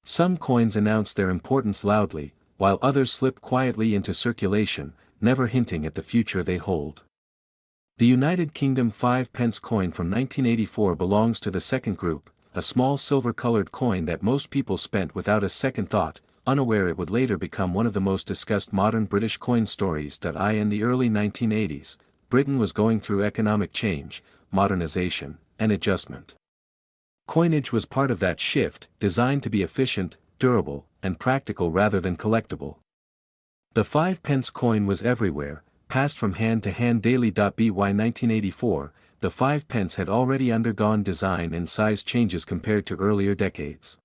Some coins announce their importance loudly, while others slip quietly into circulation, never hinting at the future they hold. The United Kingdom 5p coin from 1984 belongs to the second group, a small silver-colored coin that most people spent without a second thought, unaware it would later become one of the most discussed modern British coin stories. In the early 1980s, Britain was going through economic change, modernization, and adjustment. Coinage was part of that shift, designed to be efficient, durable, and practical rather than collectible. The 5p coin was everywhere, passed from hand to hand daily. By 1984, the 5p had already undergone design and size changes compared to earlier decades.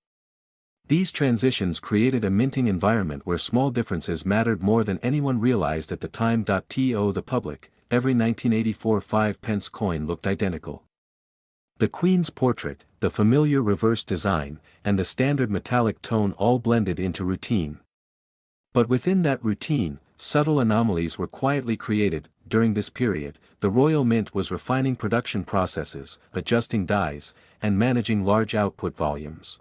These transitions created a minting environment where small differences mattered more than anyone realized at the time. To the public, every 1984 5p coin looked identical. The Queen's portrait, the familiar reverse design, and the standard metallic tone all blended into routine. But within that routine, subtle anomalies were quietly created. During this period, the Royal Mint was refining production processes, adjusting dies, and managing large output volumes.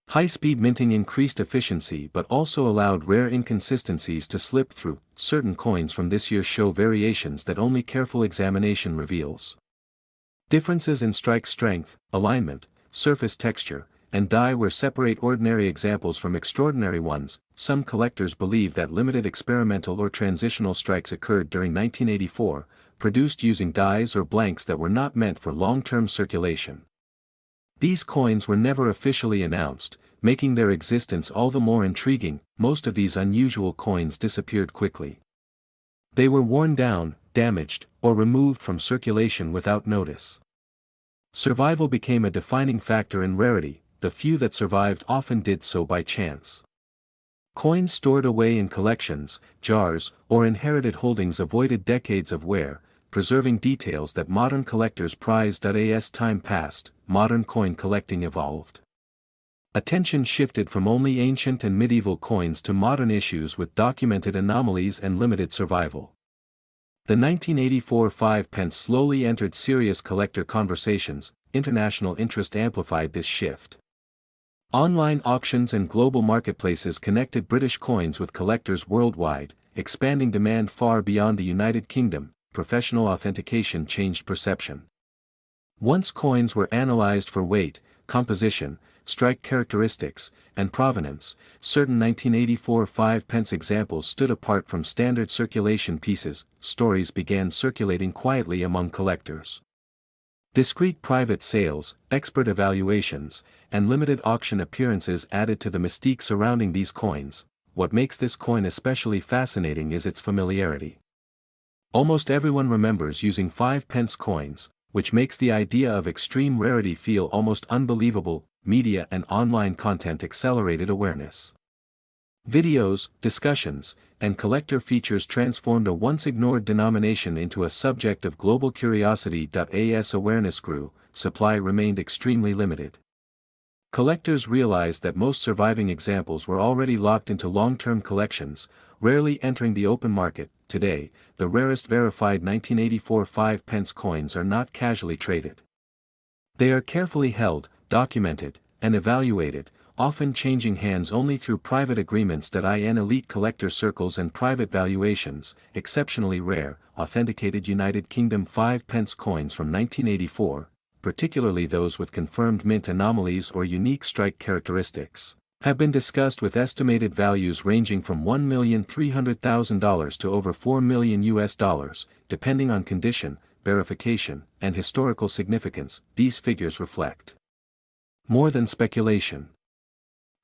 High-speed minting increased efficiency but also allowed rare inconsistencies to slip through. Certain coins from this year show variations that only careful examination reveals. Differences in strike strength, alignment, surface texture, and die were separate ordinary examples from extraordinary ones. Some collectors believe that limited experimental or transitional strikes occurred during 1984, produced using dies or blanks that were not meant for long-term circulation. These coins were never officially announced, making their existence all the more intriguing. Most of these unusual coins disappeared quickly. They were worn down, damaged, or removed from circulation without notice. Survival became a defining factor in rarity. The few that survived often did so by chance. Coins stored away in collections, jars, or inherited holdings avoided decades of wear, preserving details that modern collectors prize. As time passed, modern coin collecting evolved. Attention shifted from only ancient and medieval coins to modern issues with documented anomalies and limited survival. The 1984 5p slowly entered serious collector conversations. International interest amplified this shift. Online auctions and global marketplaces connected British coins with collectors worldwide, expanding demand far beyond the United Kingdom. Professional authentication changed perception. Once coins were analyzed for weight, composition, strike characteristics, and provenance, certain 1984 5p examples stood apart from standard circulation pieces. Stories began circulating quietly among collectors. Discreet private sales, expert evaluations, and limited auction appearances added to the mystique surrounding these coins. What makes this coin especially fascinating is its familiarity. Almost everyone remembers using 5p coins, which makes the idea of extreme rarity feel almost unbelievable. Media and online content accelerated awareness. Videos, discussions, and collector features transformed a once-ignored denomination into a subject of global curiosity. As awareness grew, supply remained extremely limited. Collectors realized that most surviving examples were already locked into long-term collections, rarely entering the open market. Today, the rarest verified 1984 5p coins are not casually traded. They are carefully held, documented, and evaluated, often changing hands only through private agreements. In elite collector circles and private valuations, exceptionally rare, authenticated United Kingdom 5p coins from 1984, particularly those with confirmed mint anomalies or unique strike characteristics, have been discussed with estimated values ranging from $1,300,000 to over $4 million, depending on condition, verification, and historical significance. These figures reflect more than speculation.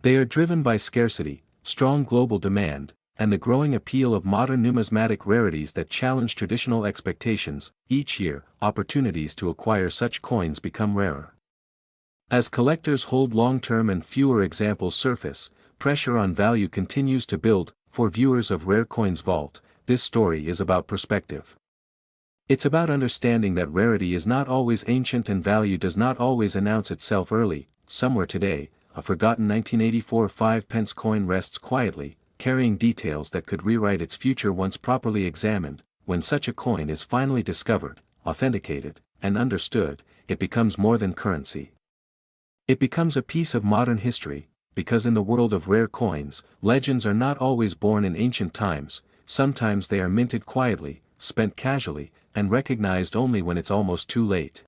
They are driven by scarcity, strong global demand, and the growing appeal of modern numismatic rarities that challenge traditional expectations. Each year, opportunities to acquire such coins become rarer. As collectors hold long-term and fewer examples surface, pressure on value continues to build. For viewers of RareCoins Vault, this story is about perspective. It's about understanding that rarity is not always ancient and value does not always announce itself early. Somewhere today, a forgotten 1984 5p coin rests quietly, carrying details that could rewrite its future once properly examined. When such a coin is finally discovered, authenticated, and understood, it becomes more than currency. It becomes a piece of modern history, because in the world of rare coins, legends are not always born in ancient times, sometimes they are minted quietly, spent casually, and recognized only when it's almost too late.